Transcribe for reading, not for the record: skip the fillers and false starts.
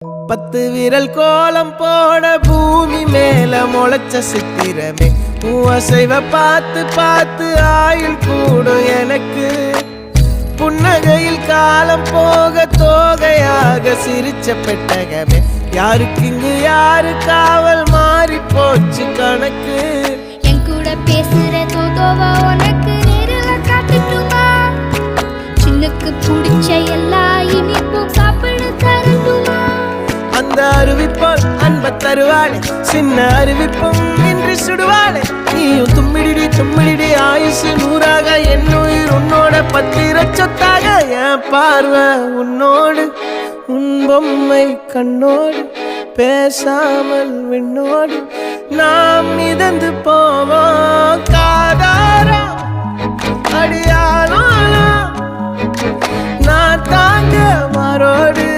10 விரல் கோலம் போட பூமி மேல முளைச்ச சித்திரமே அசைவ பார்த்து பார்த்து ஆயுள் கூடும் எனக்கு புன்னகையில் காலம் போக தோகையாக சிரிச்ச பெட்டகமே யாருக்கு இங்கு யாரு காவல் மாறி போச்சு கணக்கு என் கூட பேசுற தோதோவா உனக்கு நேரில் காட்டுட்டுமா சின்னக்கு பிடிச்ச எல்லா இனிப்பும் சாப்பிட தரட்டுமா அந்த அறிவிப்போல் அன்ப தருவாளே சின்ன அறிவிப்பும் இன்று சுடுவாளே நீயும் தும்மிடி ஆயுசு 100ஆக என் உயிர் உன்னோட 10 சொத்தாக என் பார்வை உன்னோடு உன் பொம்மை கண்ணோடு பேசாமல் விண்ணோடு நாம் மிதந்து போவோம் காதாரா அடியானோ நான் தாங்க மாறோடு